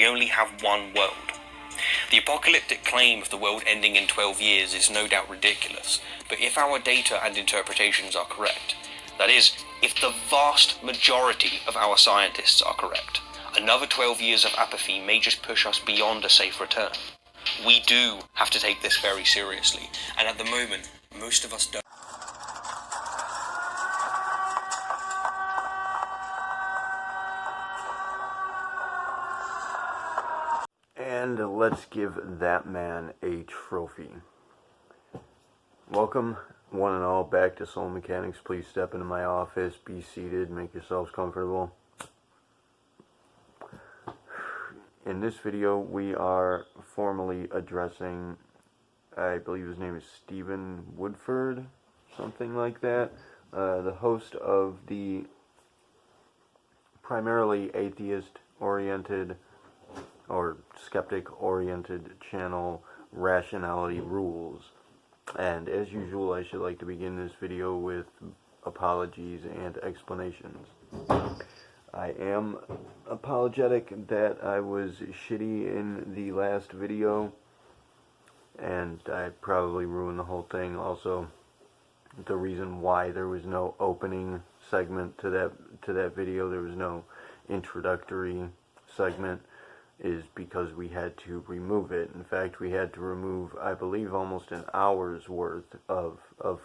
only have one world. The apocalyptic claim of the world ending in 12 years is no doubt ridiculous, but if our data and interpretations are correct, that is, if the vast majority of our scientists are correct, another 12 years of apathy may just push us beyond a safe return. We do have to take this very seriously, and at the moment, most of us don't. And let's give that man a trophy. Welcome, one and all, back to Soul Mechanics. Please step into my office, be seated, make yourselves comfortable. In this video, we are formally addressing, I believe his name is Stephen Woodford, something like that, the host of the primarily atheist-oriented or skeptic-oriented channel Rationality Rules. And as usual, I should like to begin this video with apologies and explanations. I am apologetic that I was shitty in the last video, and I probably ruined the whole thing. Also, the reason why there was no opening segment to that video, there was no introductory segment, is because we had to remove it. In fact, we had to remove, I believe, almost an hour's worth of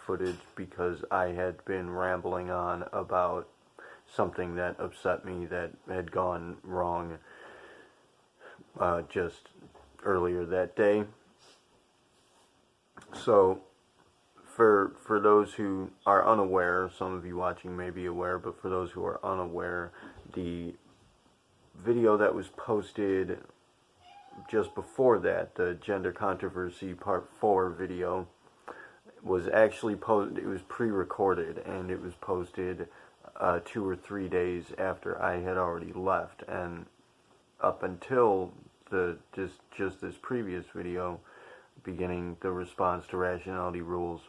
footage because I had been rambling on about something that upset me that had gone wrong just earlier that day. So, for those who are unaware, some of you watching may be aware, but for those who are unaware, the video that was posted just before that, the Gender Controversy Part 4 video, was actually it was pre-recorded, and it was posted 2 or 3 days after I had already left, and up until just this previous video, beginning the response to Rationality Rules,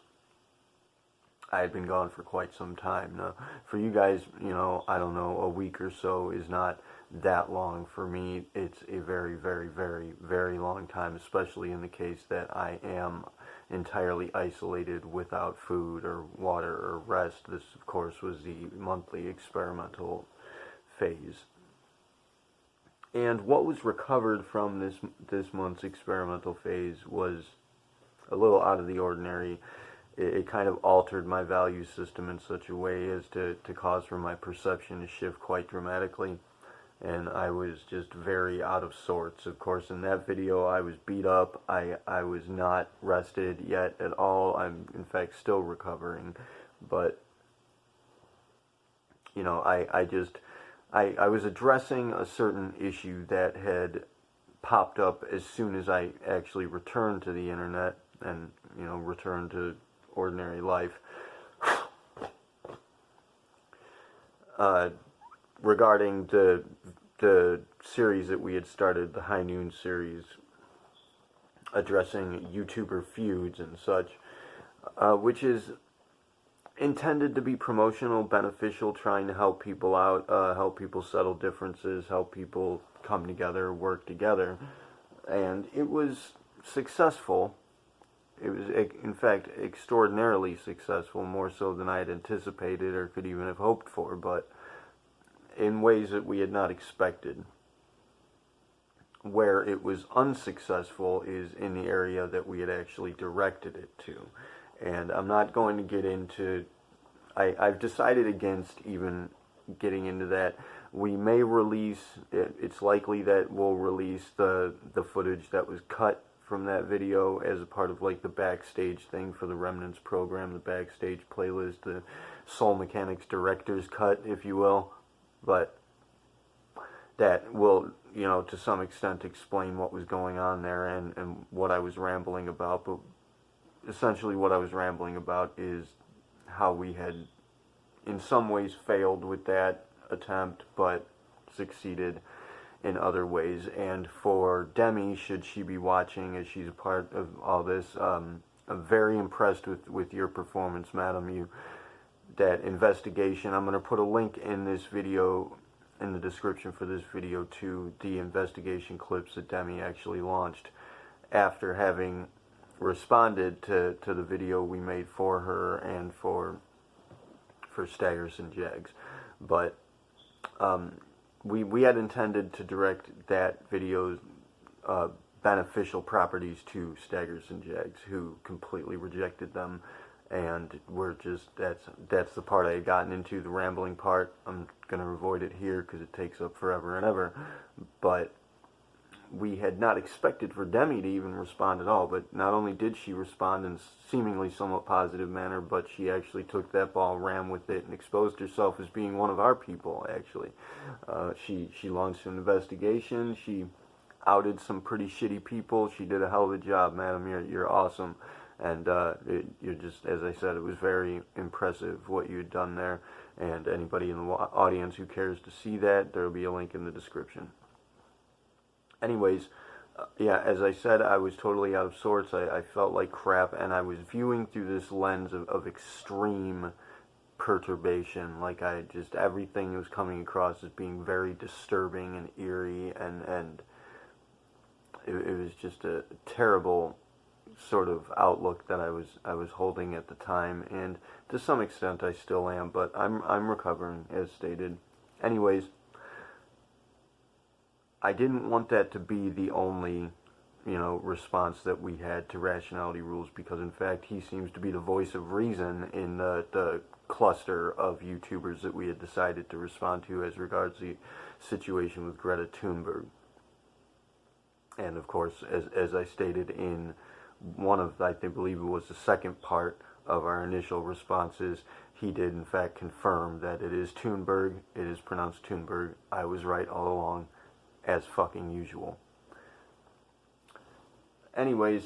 I had been gone for quite some time. Now, for you guys, I don't know, a week or so is not that long. For me, it's a very, very, very, very long time, especially in the case that I am entirely isolated without food or water or rest. This, of course, was the monthly experimental phase. And what was recovered from this month's experimental phase was a little out of the ordinary. It kind of altered my value system in such a way as to cause for my perception to shift quite dramatically. And I was just very out of sorts. Of course, in that video, I was beat up. I was not rested yet at all. I'm, in fact, still recovering. But, I was addressing a certain issue that had popped up as soon as I actually returned to the internet and, returned to ordinary life. Regarding the series that we had started, the High Noon series, addressing YouTuber feuds and such, which is intended to be promotional, beneficial, trying to help people out, help people settle differences, help people come together, work together, and it was successful. It was, in fact, extraordinarily successful, more so than I had anticipated or could even have hoped for, but in ways that we had not expected. Where it was unsuccessful is in the area that we had actually directed it to. And I'm not going to get into... I've decided against even getting into that. We may release... It's likely that we'll release the footage that was cut from that video as a part of like the backstage thing for the Remnants program, the backstage playlist, the Soul Mechanics director's cut, if you will. But that will, to some extent explain what was going on there and what I was rambling about. But essentially what I was rambling about is how we had in some ways failed with that attempt, but succeeded in other ways. And for Demi, should she be watching, as she's a part of all this, I'm very impressed with your performance, madam. That investigation, I'm going to put a link in this video in the description for this video to the investigation clips that Demi actually launched after having responded to the video we made for her and for Staggers and Jags. But we had intended to direct that video's beneficial properties to Staggers and Jags, who completely rejected them, and we're just, that's the part I had gotten into, the rambling part. I'm gonna avoid it here because it takes up forever and ever, but we had not expected for Demi to even respond at all. But not only did she respond in seemingly somewhat positive manner, but she actually took that ball, ran with it, and exposed herself as being one of our people, actually. She launched an investigation. She outed some pretty shitty people. She did a hell of a job, madam. You're awesome. And you're just, as I said, it was very impressive what you had done there. And anybody in the audience who cares to see that, there will be a link in the description. Anyways, yeah, as I said, I was totally out of sorts. I felt like crap, and I was viewing through this lens of extreme perturbation. Like, everything was coming across as being very disturbing and eerie, and it was just a terrible sort of outlook that I was holding at the time, and to some extent I still am, but I'm recovering, as stated. Anyways, I didn't want that to be the only, response that we had to Rationality Rules, because in fact he seems to be the voice of reason in the cluster of YouTubers that we had decided to respond to as regards the situation with Greta Thunberg. And of course, as I stated in one of, I believe it was the second part of our initial responses, he did in fact confirm that it is Thunberg. It is pronounced Thunberg. I was right all along, as fucking usual. Anyways,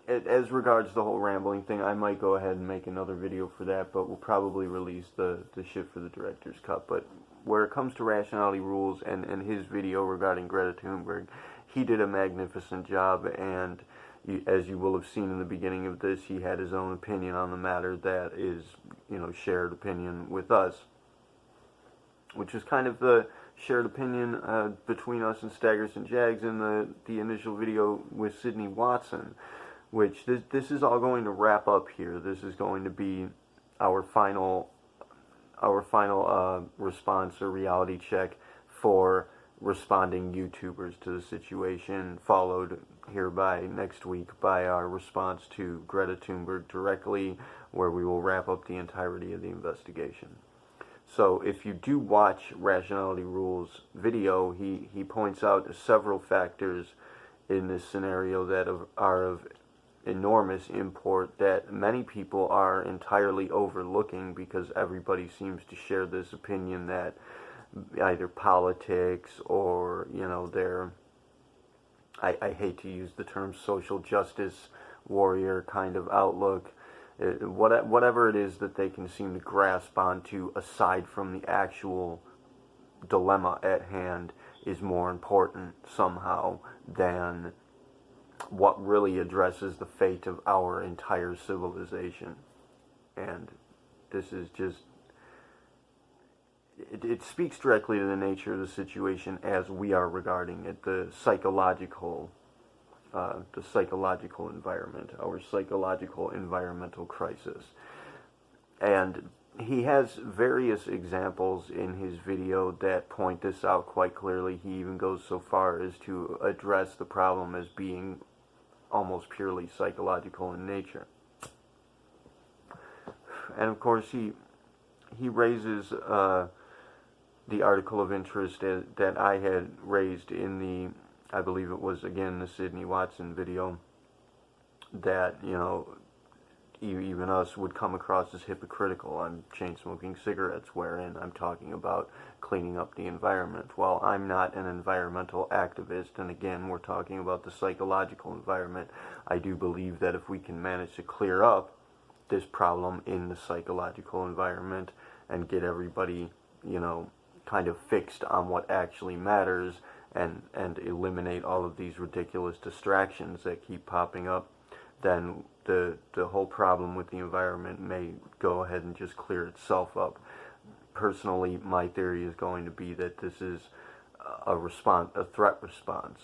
as regards the whole rambling thing, I might go ahead and make another video for that, but we'll probably release the shit for the director's cut. But where it comes to Rationality Rules and his video regarding Greta Thunberg, he did a magnificent job, and as you will have seen in the beginning of this, he had his own opinion on the matter that is, shared opinion with us, which is kind of the shared opinion between us and Staggers and Jags in the initial video with Sydney Watson, which this is all going to wrap up here. This is going to be our final response or reality check for responding YouTubers to the situation, followed hereby next week by our response to Greta Thunberg directly, where we will wrap up the entirety of the investigation. So if you do watch Rationality Rules video, he points out several factors in this scenario that are of enormous import that many people are entirely overlooking, because everybody seems to share this opinion that either politics or, their, I hate to use the term social justice warrior kind of outlook, whatever it is that they can seem to grasp onto aside from the actual dilemma at hand is more important somehow than what really addresses the fate of our entire civilization. And this is just, it speaks directly to the nature of the situation as we are regarding it, the psychological environment, our psychological environmental crisis. And he has various examples in his video that point this out quite clearly. He even goes so far as to address the problem as being almost purely psychological in nature. And of course he raises the article of interest that I had raised in the, I believe it was again the Sydney Watson video, that even us would come across as hypocritical on chain-smoking cigarettes, wherein I'm talking about cleaning up the environment. Well, I'm not an environmental activist, and again, we're talking about the psychological environment. I do believe that if we can manage to clear up this problem in the psychological environment and get everybody, kind of fixed on what actually matters, and eliminate all of these ridiculous distractions that keep popping up, then the whole problem with the environment may go ahead and just clear itself up. personally, my theory is going to be that this is a threat response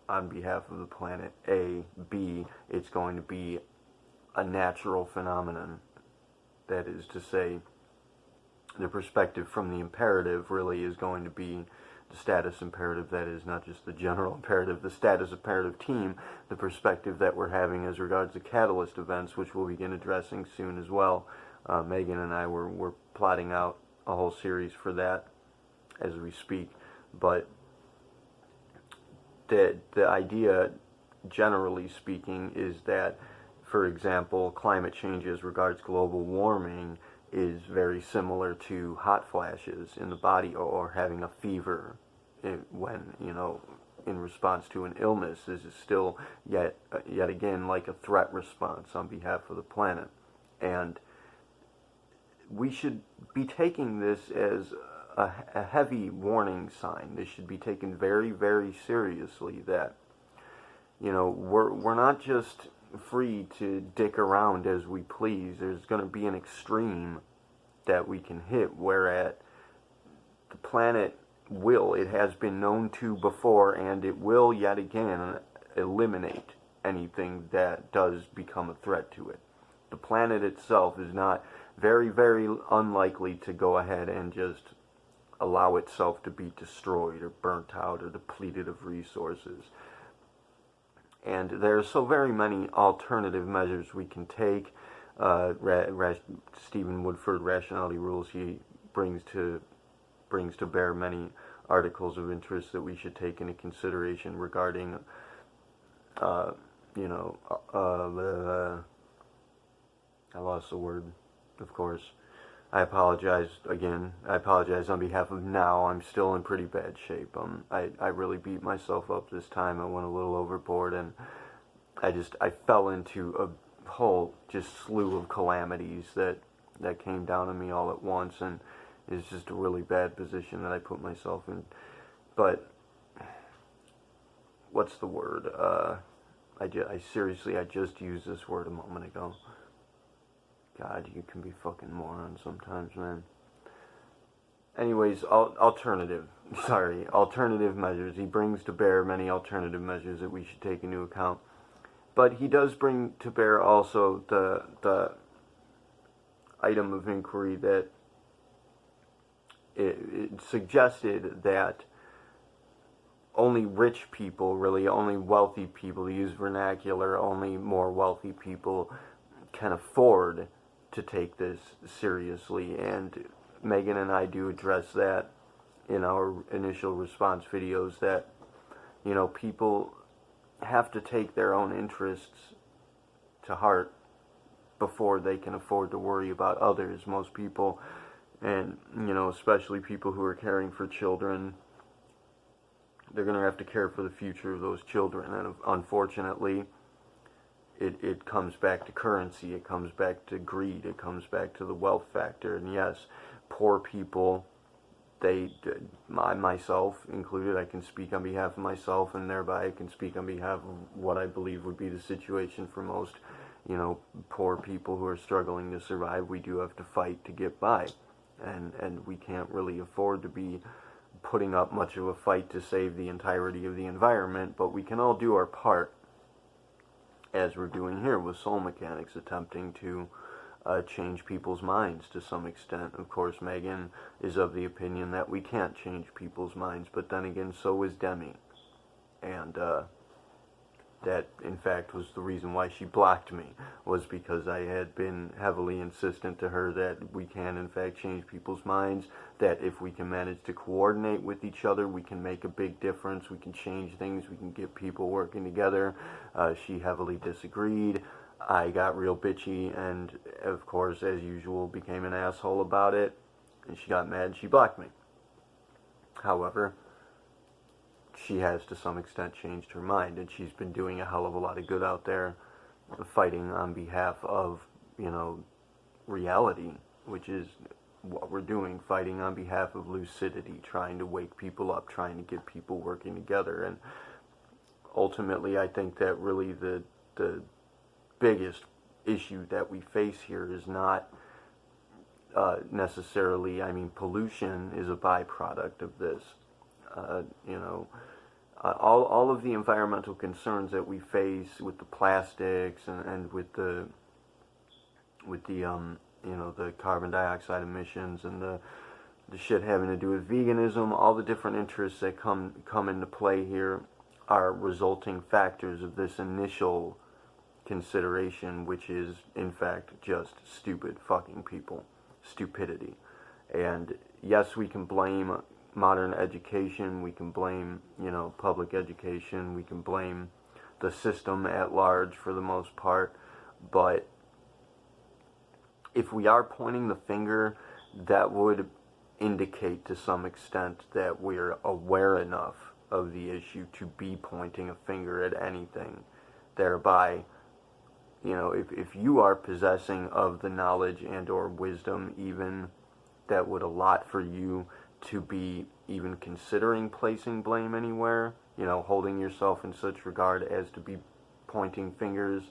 on behalf of the planet. A. B. It's going to be a natural phenomenon. That is to say, the perspective from the imperative really is going to be the status imperative, that is not just the general imperative, the status imperative team, the perspective that we're having as regards to catalyst events, which we'll begin addressing soon as well. Megan and I were plotting out a whole series for that as we speak, but the idea, generally speaking, is that, for example, climate change as regards global warming is very similar to hot flashes in the body, or having a fever when, in response to an illness. This is still yet again like a threat response on behalf of the planet. And we should be taking this as a heavy warning sign. This should be taken very, very seriously, that, we're not just free to dick around as we please. There's going to be an extreme that we can hit, whereat the planet it has been known to before, and it will yet again eliminate anything that does become a threat to it. The planet itself is not very, very unlikely to go ahead and just allow itself to be destroyed or burnt out or depleted of resources. And there are so very many alternative measures we can take. Stephen Woodford, Rationality Rules, he brings to bear many articles of interest that we should take into consideration regarding, I lost the word, of course. I apologize again. I apologize on behalf of now. I'm still in pretty bad shape. I really beat myself up this time. I went a little overboard, and I fell into a whole just slew of calamities that came down on me all at once, and it's just a really bad position that I put myself in. But what's the word? I just used this word a moment ago. God, you can be fucking moron sometimes, man. Anyways, alternative measures. He brings to bear many alternative measures that we should take into account. But he does bring to bear also the item of inquiry that it suggested that only rich people, really only wealthy people, to use vernacular, only more wealthy people can afford to take this seriously. And Megan and I do address that in our initial response videos, that people have to take their own interests to heart before they can afford to worry about others. Most people, and especially people who are caring for children, they're going to have to care for the future of those children. And unfortunately, it comes back to currency, it comes back to greed, it comes back to the wealth factor. And yes, poor people, myself included, I can speak on behalf of myself, and thereby I can speak on behalf of what I believe would be the situation for most, poor people who are struggling to survive. We do have to fight to get by, and we can't really afford to be putting up much of a fight to save the entirety of the environment, but we can all do our part, as we're doing here with Soul Mechanics, attempting to change people's minds to some extent. Of course, Megan is of the opinion that we can't change people's minds, but then again, so is Demi. And that, in fact, was the reason why she blocked me, was because I had been heavily insistent to her that we can, in fact, change people's minds, that if we can manage to coordinate with each other, we can make a big difference, we can change things, we can get people working together. She heavily disagreed. I got real bitchy, and of course, as usual, became an asshole about it, and she got mad, she blocked me. However, she has to some extent changed her mind, and she's been doing a hell of a lot of good out there, fighting on behalf of, reality, which is what we're doing, fighting on behalf of lucidity, trying to wake people up, trying to get people working together. And ultimately, I think that really the biggest issue that we face here is not necessarily. I mean, pollution is a byproduct of this. You know, all of the environmental concerns that we face with the plastics and with the you know, the carbon dioxide emissions and the shit having to do with veganism, all the different interests that come into play here are resulting factors of this initial consideration, which is in fact just stupid fucking people, stupidity. And yes, we can blame modern education, we can blame, you know, public education, we can blame the system at large for the most part, but if we are pointing the finger, that would indicate to some extent that we're aware enough of the issue to be pointing a finger at anything, thereby, you know, if you are possessing of the knowledge and or wisdom even that would allot for you to be even considering placing blame anywhere, you know, holding yourself in such regard as to be pointing fingers,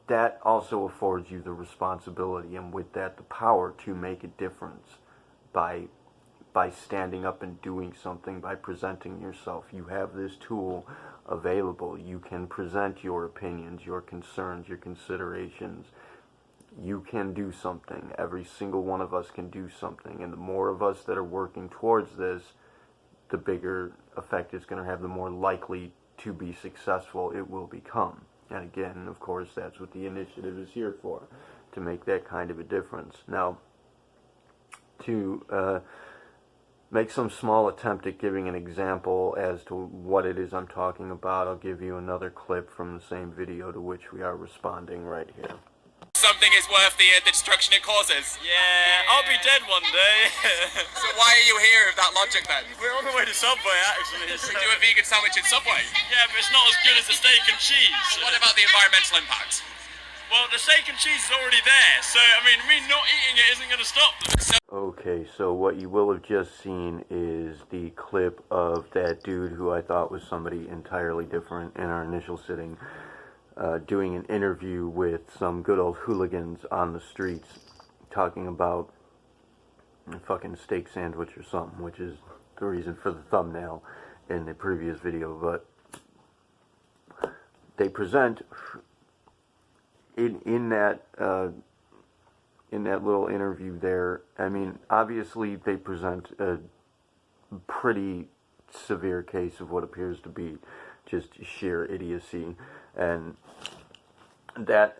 that also affords you the responsibility and with that the power to make a difference by standing up and doing something, by presenting yourself. You have this tool available. You can present your opinions, your concerns, your considerations. You can do something. Every single one of us can do something. And the more of us that are working towards this, the bigger effect it's going to have, the more likely to be successful it will become. And again, of course, that's what the initiative is here for, to make that kind of a difference. Now, to make some small attempt at giving an example as to what it is I'm talking about, I'll give you another clip from the same video to which we are responding right here. Something is worth the destruction it causes. Yeah, I'll be dead one day. So why are you here with that logic then? We're on the way to Subway, actually. We do a vegan sandwich in Subway. Yeah, but it's not as good as the steak and cheese. What about the environmental impact? Well, the steak and cheese is already there, so, I mean, me not eating it isn't going to stop them. Okay, so what you will have just seen is the clip of that dude who I thought was somebody entirely different in our initial sitting, doing an interview with some good old hooligans on the streets, talking about a fucking steak sandwich or something, which is the reason for the thumbnail in the previous video. But they present in that little interview there, I mean, obviously they present a pretty severe case of what appears to be just sheer idiocy, and that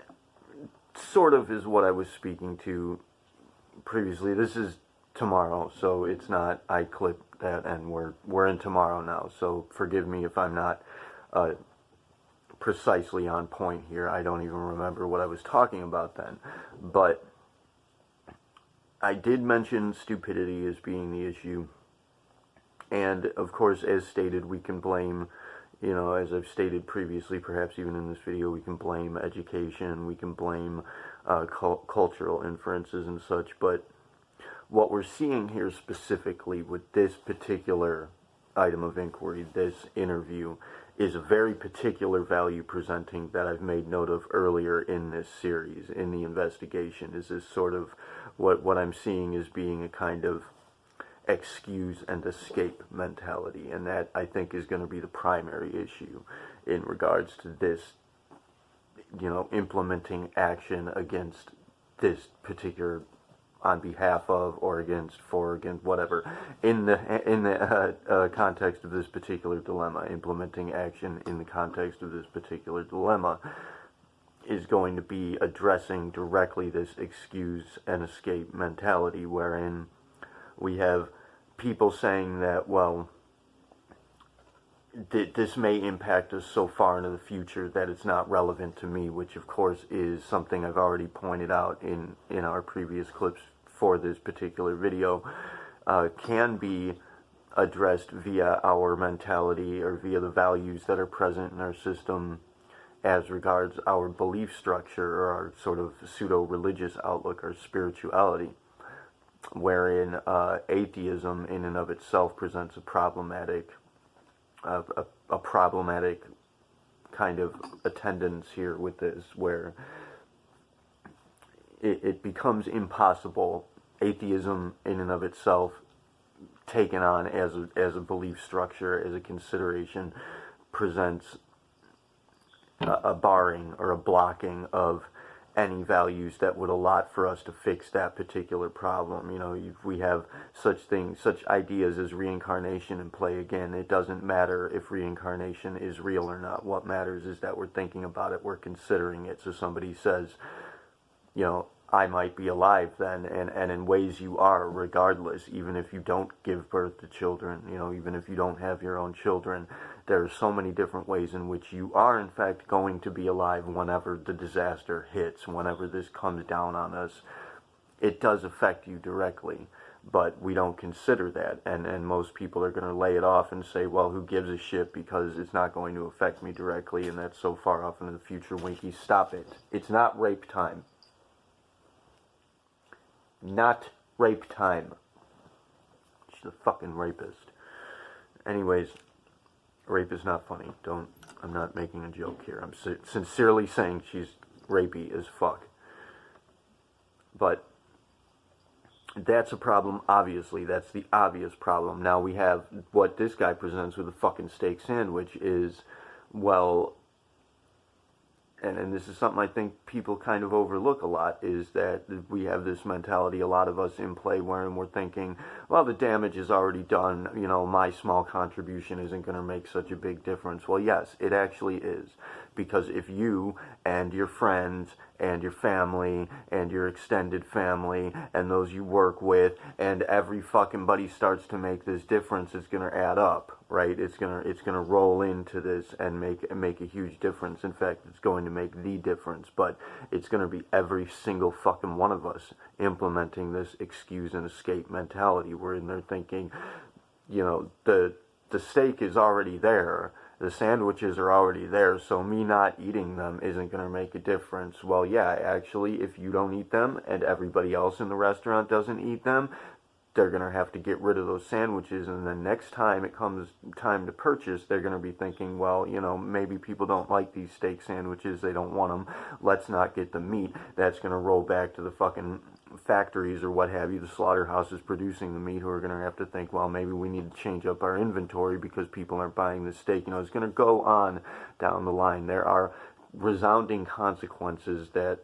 sort of is what I was speaking to previously. This is tomorrow, so it's not, I clipped that and we're in tomorrow now, so forgive me if I'm not precisely on point here. I don't even remember what I was talking about then, but I did mention stupidity as being the issue, and of course, as stated, we can blame, you know, as I've stated previously, perhaps even in this video, we can blame education, we can blame cultural inferences and such, but what we're seeing here specifically with this particular item of inquiry, this interview, is a very particular value presenting that I've made note of earlier in this series, in the investigation. Is this sort of what I'm seeing as being a kind of excuse and escape mentality, and that I think is going to be the primary issue in regards to this, you know, implementing action against this particular, on behalf of or against, for, against, whatever, in the context of this particular dilemma. Implementing action in the context of this particular dilemma is going to be addressing directly this excuse and escape mentality, wherein we have people saying that, well, this may impact us so far into the future that it's not relevant to me, which of course is something I've already pointed out in our previous clips for this particular video, can be addressed via our mentality or via the values that are present in our system as regards our belief structure or our sort of pseudo-religious outlook or spirituality, wherein atheism in and of itself presents a problematic kind of attendance here with this, where it becomes impossible. Atheism in and of itself, taken on as a belief structure, as a consideration, presents a barring or a blocking of any values that would allot for us to fix that particular problem. You know, if we have such ideas as reincarnation in play again, it doesn't matter if reincarnation is real or not. What matters is that we're thinking about it, we're considering it. So somebody says, you know, I might be alive then, and in ways you are, regardless, even if you don't give birth to children, you know, even if you don't have your own children, there are so many different ways in which you are, in fact, going to be alive whenever the disaster hits, whenever this comes down on us. It does affect you directly, but we don't consider that, and most people are going to lay it off and say, well, who gives a shit, because it's not going to affect me directly, and that's so far off into the future. Winky, stop it. It's not rape time. Not rape time. She's a fucking rapist. Anyways, rape is not funny. I'm not making a joke here. I'm sincerely saying she's rapey as fuck. But that's a problem, obviously. That's the obvious problem. Now we have what this guy presents with a fucking steak sandwich is, well, and this is something I think people kind of overlook a lot, is that we have this mentality, a lot of us in play, wherein we're thinking, well, the damage is already done, you know, my small contribution isn't going to make such a big difference. Well, yes, it actually is. Because if you and your friends and your family and your extended family and those you work with and every fucking buddy starts to make this difference, it's going to add up, right? It's going to roll into this and make a huge difference. In fact, it's going to make the difference, but it's going to be every single fucking one of us implementing this excuse and escape mentality, wherein they're thinking, you know, the steak is already there. The sandwiches are already there, so me not eating them isn't going to make a difference. Well, yeah, actually, if you don't eat them and everybody else in the restaurant doesn't eat them, they're going to have to get rid of those sandwiches, and then next time it comes time to purchase, they're going to be thinking, well, you know, maybe people don't like these steak sandwiches, they don't want them, let's not get the meat. That's going to roll back to the fucking factories or what have you, the slaughterhouses producing the meat, who are going to have to think, well, maybe we need to change up our inventory because people aren't buying this steak. You know, it's going to go on down the line. There are resounding consequences that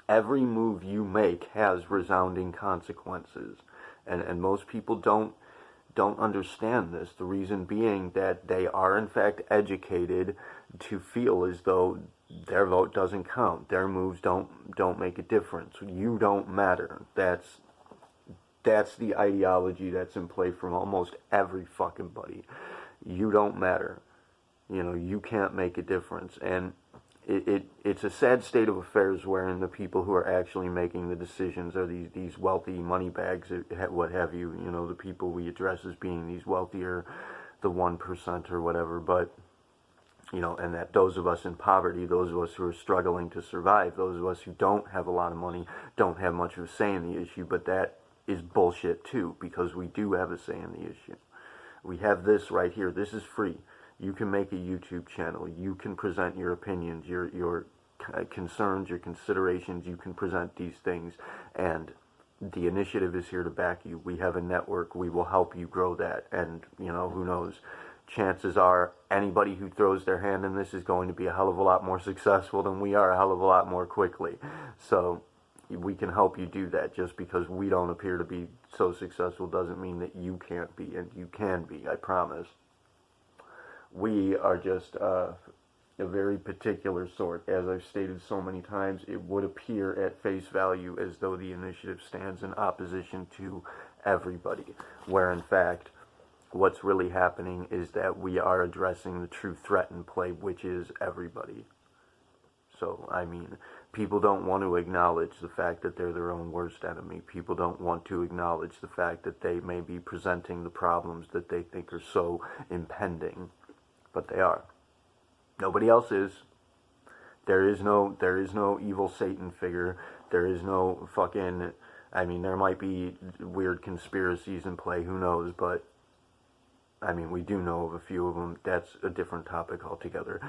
every move you make has resounding consequences. And most people don't understand this. The reason being that they are in fact educated to feel as though their vote doesn't count. Their moves don't make a difference. You don't matter. That's the ideology that's in play from almost every fucking buddy. You don't matter. You know, you can't make a difference. And it's a sad state of affairs wherein the people who are actually making the decisions are these wealthy money bags, what have you. You know, the people we address as being these wealthier, the 1% or whatever. But you know, and that those of us in poverty, those of us who are struggling to survive, those of us who don't have a lot of money, don't have much of a say in the issue. But that is bullshit too, because we do have a say in the issue. We have this right here. This is free. You can make a YouTube channel. You can present your opinions, your concerns, your considerations. You can present these things, and the initiative is here to back you. We have a network. We will help you grow that. And, you know, who knows? Chances are anybody who throws their hand in this is going to be a hell of a lot more successful than we are, a hell of a lot more quickly. So we can help you do that. Just because we don't appear to be so successful doesn't mean that you can't be, and you can be, I promise. We are just a very particular sort. As I've stated so many times, it would appear at face value as though the initiative stands in opposition to everybody, where in fact what's really happening is that we are addressing the true threat in play, which is everybody. So, I mean, people don't want to acknowledge the fact that they're their own worst enemy. People don't want to acknowledge the fact that they may be presenting the problems that they think are so impending. But they are. Nobody else is. There is no evil Satan figure. There is no fucking, I mean, there might be weird conspiracies in play, who knows, but I mean, we do know of a few of them. That's a different topic altogether.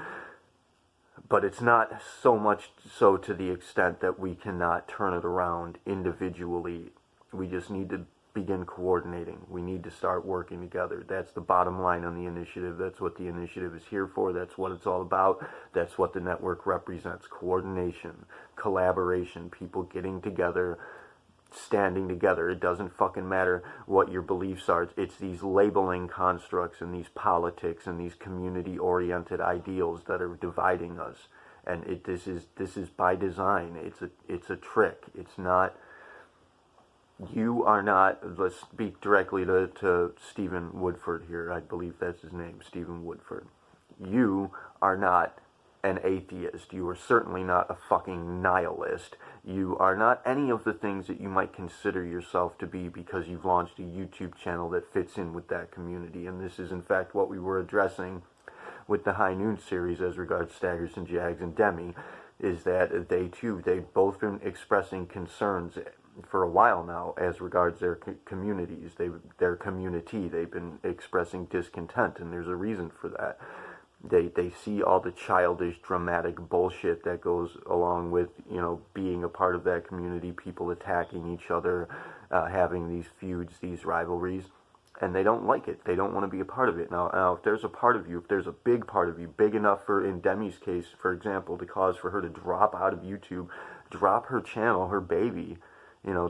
But it's not so much so to the extent that we cannot turn it around individually. We just need to begin coordinating. We need to start working together. That's the bottom line on the initiative. That's what the initiative is here for. That's what it's all about. That's what the network represents. Coordination, collaboration, people getting together, standing together. It doesn't fucking matter what your beliefs are. It's these labeling constructs and these politics and these community-oriented ideals that are dividing us. And this is by design. It's a trick. It's not. You are not. Let's speak directly to Stephen Woodford here. I believe that's his name, Stephen Woodford. You are not an atheist. You are certainly not a fucking nihilist. You are not any of the things that you might consider yourself to be because you've launched a YouTube channel that fits in with that community. And this is in fact what we were addressing with the High Noon series as regards Staggers and Jags and Demi, is that they've both been expressing concerns for a while now as regards their communities, their community. They've been expressing discontent, and there's a reason for that. They see all the childish, dramatic bullshit that goes along with, being a part of that community, people attacking each other, having these feuds, these rivalries, and they don't like it. They don't want to be a part of it. Now, if there's a part of you, if there's a big part of you, big enough for, in Demi's case, for example, to cause for her to drop out of YouTube, drop her channel, her baby,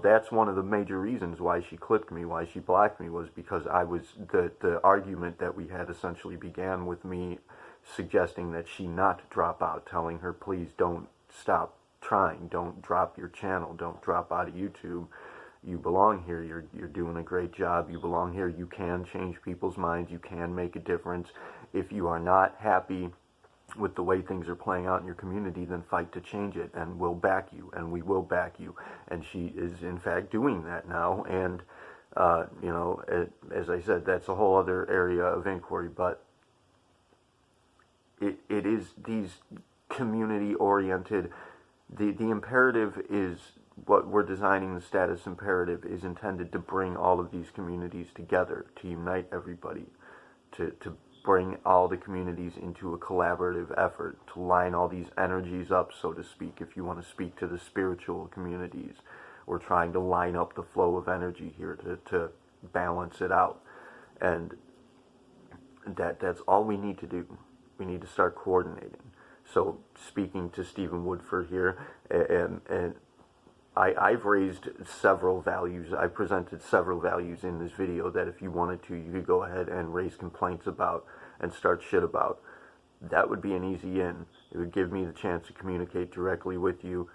that's one of the major reasons why she clipped me, why she blocked me, was because the argument that we had essentially began with me suggesting that she not drop out, telling her, please don't stop trying, don't drop your channel, don't drop out of YouTube. You belong here, you're doing a great job, you belong here, you can change people's minds, you can make a difference. If you are not happy with the way things are playing out in your community, then fight to change it, and we'll back you, and we will back you. And she is in fact doing that now, and as I said, that's a whole other area of inquiry, but it is these community-oriented, the imperative is, what we're designing, the status imperative, is intended to bring all of these communities together, to unite everybody, to bring all the communities into a collaborative effort, to line all these energies up, so to speak. If you want to speak to the spiritual communities, we're trying to line up the flow of energy here to balance it out. And that's all we need to do. We need to start coordinating. So, speaking to Stephen Woodford here, and I've raised several values. I presented several values in this video that if you wanted to, you could go ahead and raise complaints about and start shit about. That would be an easy in. It would give me the chance to communicate directly with you.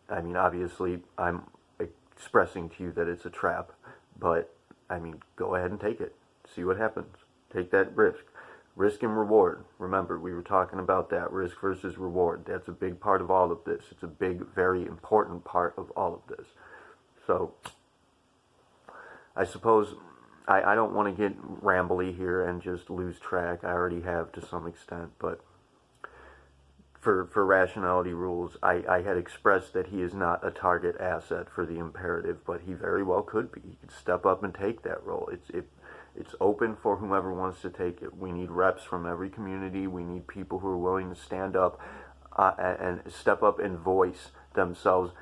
I mean, obviously, I'm expressing to you that it's a trap, but, go ahead and take it. See what happens. Take that risk. Risk and reward. Remember, we were talking about that, risk versus reward. That's a big part of all of this. It's a big, very important part of all of this. So, I suppose I don't want to get rambly here and just lose track. I already have to some extent, but for Rationality Rules, I had expressed that he is not a target asset for the imperative, but he very well could be. He could step up and take that role. It's open for whomever wants to take it. We need reps from every community. We need people who are willing to stand up and step up and voice themselves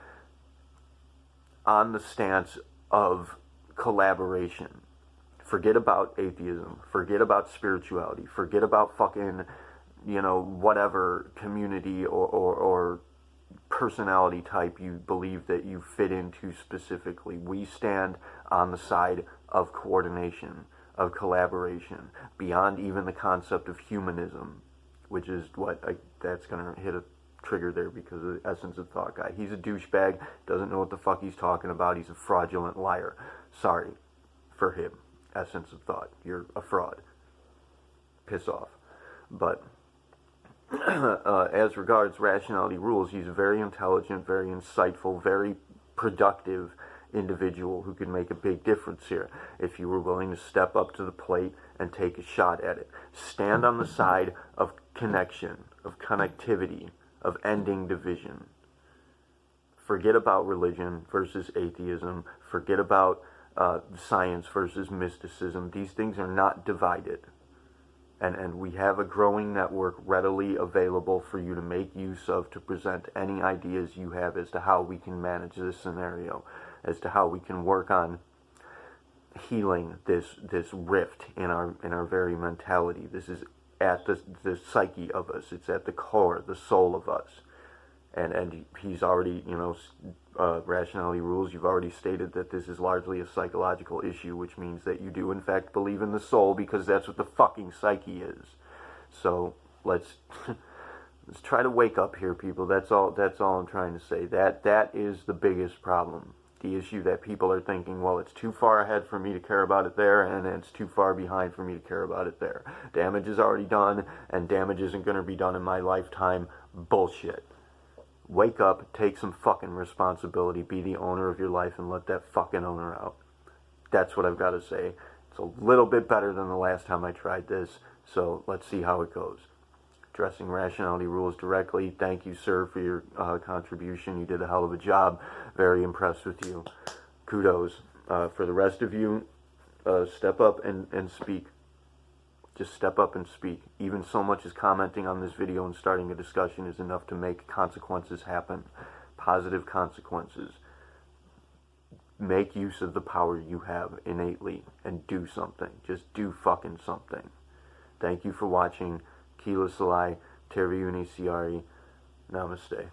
on the stance of collaboration. Forget about atheism. Forget about spirituality. Forget about fucking, whatever community or personality type you believe that you fit into specifically. We stand on the side of coordination, of collaboration, beyond even the concept of humanism, which is what that's going to hit a trigger there because of the Essence of Thought guy. He's a douchebag, doesn't know what the fuck he's talking about, he's a fraudulent liar. Sorry for him, Essence of Thought. You're a fraud. Piss off. But as regards Rationality Rules, he's a very intelligent, very insightful, very productive individual who could make a big difference here if you were willing to step up to the plate and take a shot at it. Stand on the side of connection, of connectivity, of ending division. Forget about religion versus atheism. Forget about science versus mysticism. These things are not divided. And we have a growing network readily available for you to make use of to present any ideas you have as to how we can manage this scenario, as to how we can work on healing this rift in our very mentality. This is at the psyche of us. It's at the core, the soul of us. And he's already, Rationality Rules, you've already stated that this is largely a psychological issue, which means that you do in fact believe in the soul, because that's what the fucking psyche is. So let's try to wake up here, people. That's all I'm trying to say. That is the biggest problem. The issue that people are thinking, well, it's too far ahead for me to care about it there, and it's too far behind for me to care about it there. Damage is already done, and damage isn't going to be done in my lifetime. Bullshit. Wake up, take some fucking responsibility, be the owner of your life, and let that fucking owner out. That's what I've got to say. It's a little bit better than the last time I tried this, so let's see how it goes. Addressing Rationality Rules directly, thank you, sir, for your contribution. You did a hell of a job. Very impressed with you. Kudos. For the rest of you, step up and speak. Just step up and speak. Even so much as commenting on this video and starting a discussion is enough to make consequences happen. Positive consequences. Make use of the power you have innately and do something. Just do fucking something. Thank you for watching. Kila Salai, Terviuni Siari. Namaste.